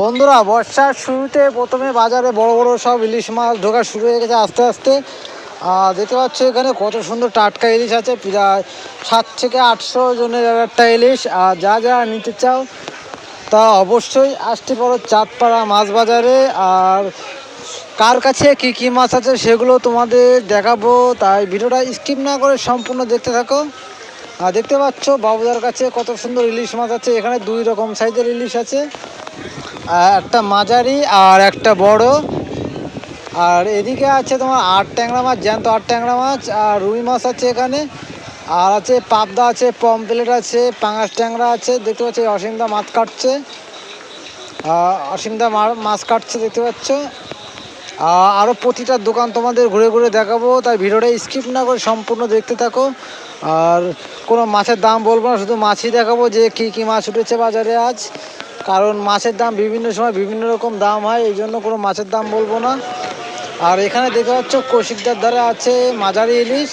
বন্ধুরা, বর্ষার শুরুতে প্রথমে বাজারে বড় বড় সব ইলিশ মাছ ঢোকা শুরু হয়ে গেছে আস্তে আস্তে। দেখতে পাচ্ছ এখানে কত সুন্দর টাটকা ইলিশ আছে, প্রায় 700 থেকে 800 জনের একটা ইলিশ। আর যা যা নিতে চাও তা অবশ্যই আসতে পারো চাঁদপাড়া মাছ বাজারে। আর কার কাছে কি কি মাছ আছে সেগুলো তোমাদের দেখাবো, তাই ভিডিওটা স্কিপ না করে সম্পূর্ণ দেখতে থাকো। দেখতে পাচ্ছ বাবুদার কাছে কত সুন্দর ইলিশ মাছ আছে। এখানে দুই রকম সাইজের ইলিশ আছে, একটা মাঝারি আর একটা বড়। আর এদিকে আছে তোমার ট্যাংরা মাছ, জ্যান্ত ট্যাংরা মাছ, আর রুই মাছ আছে এখানে। আর আছে পাবদা আছে, পমপ্লেট আছে, পাঙাশ ট্যাংরা আছে। দেখতে পাচ্ছি অসীমদা মাছ কাটছে, অসীমদা মাছ কাটছে দেখতে পাচ্ছ। আরও প্রতিটা দোকান তোমাদের ঘুরে ঘুরে দেখাবো, তাই ভিডিওটা স্কিপ না করে সম্পূর্ণ দেখতে থাকো। আর কোনো মাছের দাম বলবো না, শুধু মাছই দেখাবো যে কী কী মাছ উঠেছে বাজারে আজ। কারণ মাছের দাম বিভিন্ন সময় বিভিন্ন রকম দাম হয়, এই জন্য কোনো মাছের দাম বলবো না। আর এখানে দেখতে পাচ্ছ কৌশিকদার ধারে আছে মাঝারি ইলিশ,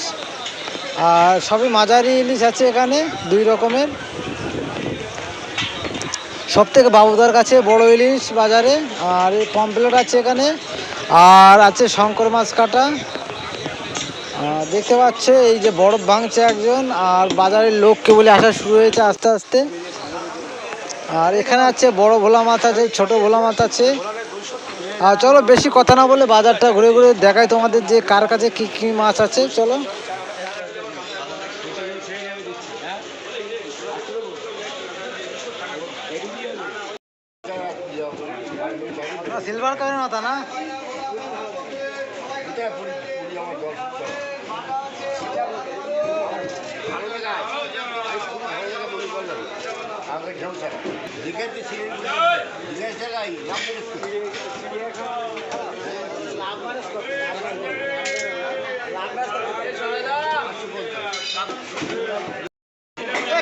আর সবই মাঝারি ইলিশ আছে এখানে দুই রকমের। সব থেকে বাবুদার কাছে বড় ইলিশ বাজারে। আর এই পমপ্লেট আছে এখানে, আর আছে শঙ্কর মাছ কাটা। দেখতে পাচ্ছ এই যে বরফ ভাঙছে একজন, আর বাজারের লোককে বলে আসা শুরু হয়েছে আস্তে আস্তে। আর এখানে আছে বড় ভোলা মাছ আছে, ছোট ভোলা মাছ আছে। আর চলো বেশি কথা না বলে বাজারটা ঘুরে ঘুরে দেখাই তোমাদের যে কার কাছে কি কি মাছ আছে। চলো সিলভার কালারের মাথা না,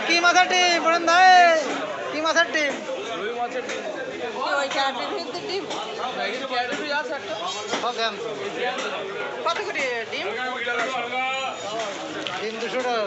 কি মাছের ডিম বলেন ভাই? কি মাছের ডিম? কত করে ডিম? ডিম 200 টাকা।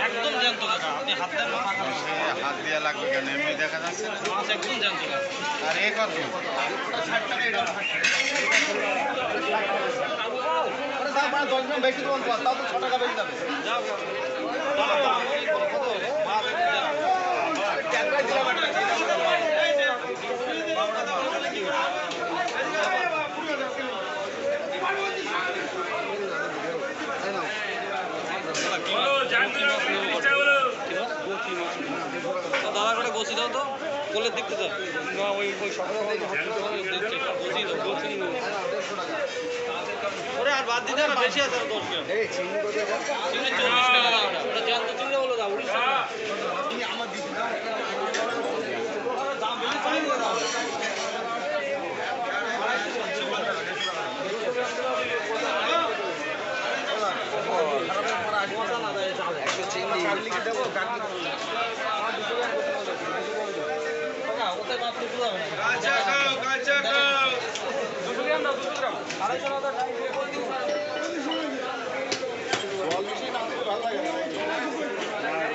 একদম জ্যান্ত কাকা, আপনি হাত দিয়ে লাগবে কেন? এমনি দেখা যাচ্ছে মাছ একদম জ্যান্ত কাকা। আর এ কত? 60 টাকা। এটা 10 গ্রাম বেশি দেবেন, তাও তো 6 টাকা বেশি যাবে। দাদা করে গোছি দাও তো, কোলের দেখতে দাও না, ওই সকালে ওরে আর বাদ দিতে না, বেশি আছে 10 গ্রাম চিংড়ি 40 টাকা দাও। ওটা জ্যান্ত চিংড়ি বলে দাও 19 টাকা। আমার দিতে দাম বেশি।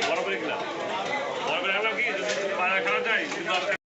বড় করে গেলাম কি খারাপ যায়